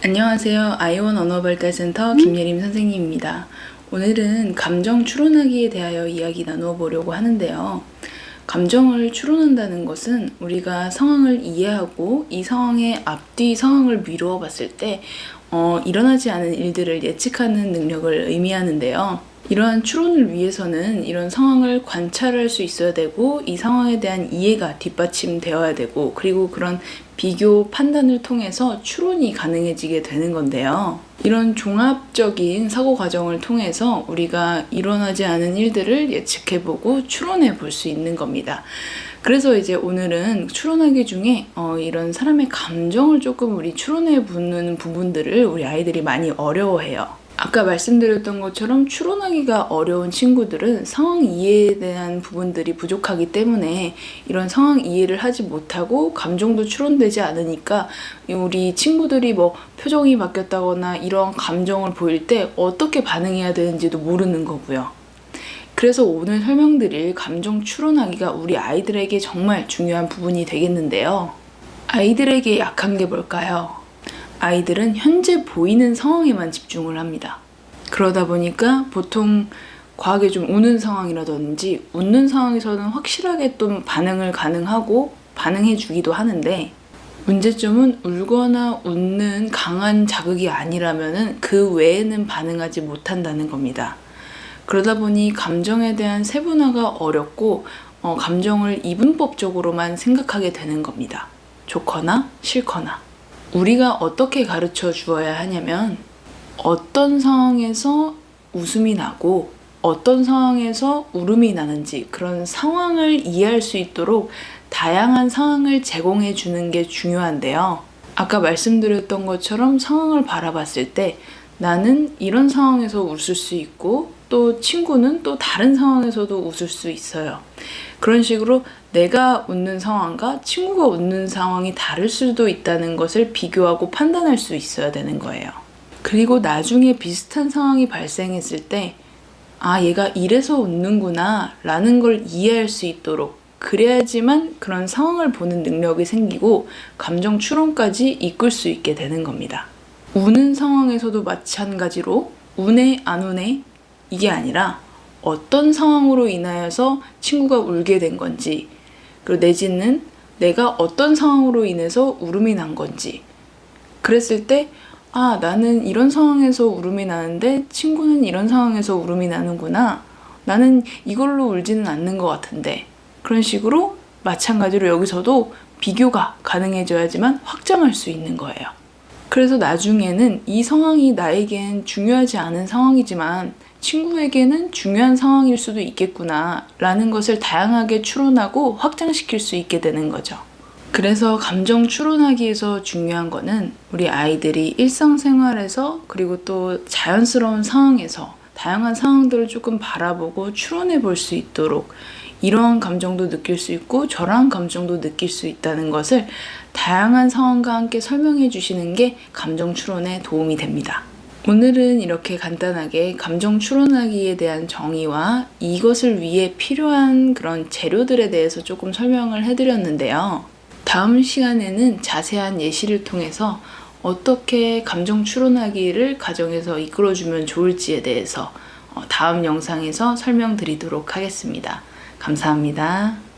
안녕하세요. 아이원 언어발달센터 김예림 선생님입니다. 오늘은 감정 추론하기에 대하여 이야기 나누어 보려고 하는데요. 감정을 추론한다는 것은 우리가 상황을 이해하고 이 상황의 앞뒤 상황을 미루어 봤을 때 일어나지 않은 일들을 예측하는 능력을 의미하는데요. 이러한 추론을 위해서는 이런 상황을 관찰할 수 있어야 되고 이 상황에 대한 이해가 뒷받침되어야 되고 그리고 그런 비교 판단을 통해서 추론이 가능해지게 되는 건데요. 이런 종합적인 사고 과정을 통해서 우리가 일어나지 않은 일들을 예측해보고 추론해 볼 수 있는 겁니다. 그래서 이제 오늘은 추론하기 중에 이런 사람의 감정을 조금 우리 추론해 보는 부분들을 우리 아이들이 많이 어려워해요. 아까 말씀드렸던 것처럼 추론하기가 어려운 친구들은 상황 이해에 대한 부분들이 부족하기 때문에 이런 상황 이해를 하지 못하고 감정도 추론되지 않으니까 우리 친구들이 표정이 바뀌었다거나 이런 감정을 보일 때 어떻게 반응해야 되는지도 모르는 거고요. 그래서 오늘 설명드릴 감정 추론하기가 우리 아이들에게 정말 중요한 부분이 되겠는데요. 아이들에게 약한 게 뭘까요? 아이들은 현재 보이는 상황에만 집중을 합니다. 그러다 보니까 보통 과하게 좀 우는 상황이라든지 웃는 상황에서는 확실하게 또 반응을 가능하고 반응해 주기도 하는데 문제점은 울거나 웃는 강한 자극이 아니라면 그 외에는 반응하지 못한다는 겁니다. 그러다 보니 감정에 대한 세분화가 어렵고 감정을 이분법적으로만 생각하게 되는 겁니다. 좋거나 싫거나. 우리가 어떻게 가르쳐 주어야 하냐면 어떤 상황에서 웃음이 나고 어떤 상황에서 울음이 나는지 그런 상황을 이해할 수 있도록 다양한 상황을 제공해 주는 게 중요한데요. 아까 말씀드렸던 것처럼 상황을 바라봤을 때 나는 이런 상황에서 웃을 수 있고 또 친구는 또 다른 상황에서도 웃을 수 있어요. 그런 식으로 내가 웃는 상황과 친구가 웃는 상황이 다를 수도 있다는 것을 비교하고 판단할 수 있어야 되는 거예요. 그리고 나중에 비슷한 상황이 발생했을 때 얘가 이래서 웃는구나 라는 걸 이해할 수 있도록 그래야지만 그런 상황을 보는 능력이 생기고 감정 추론까지 이끌 수 있게 되는 겁니다. 우는 상황에서도 마찬가지로 우네 안 우네 이게 아니라 어떤 상황으로 인하여서 친구가 울게 된 건지 그리고 내지는 내가 어떤 상황으로 인해서 울음이 난 건지 그랬을 때 나는 이런 상황에서 울음이 나는데 친구는 이런 상황에서 울음이 나는구나. 나는 이걸로 울지는 않는 것 같은데 그런 식으로 마찬가지로 여기서도 비교가 가능해져야지만 확장할 수 있는 거예요. 그래서 나중에는 이 상황이 나에겐 중요하지 않은 상황이지만 친구에게는 중요한 상황일 수도 있겠구나 라는 것을 다양하게 추론하고 확장시킬 수 있게 되는 거죠. 그래서 감정 추론하기에서 중요한 거는 우리 아이들이 일상생활에서 그리고 또 자연스러운 상황에서 다양한 상황들을 조금 바라보고 추론해 볼 수 있도록 이러한 감정도 느낄 수 있고 저러한 감정도 느낄 수 있다는 것을 다양한 상황과 함께 설명해 주시는 게 감정 추론에 도움이 됩니다. 오늘은 이렇게 간단하게 감정 추론하기에 대한 정의와 이것을 위해 필요한 그런 재료들에 대해서 조금 설명을 해드렸는데요. 다음 시간에는 자세한 예시를 통해서 어떻게 감정 추론하기를 가정에서 이끌어주면 좋을지에 대해서 다음 영상에서 설명드리도록 하겠습니다. 감사합니다.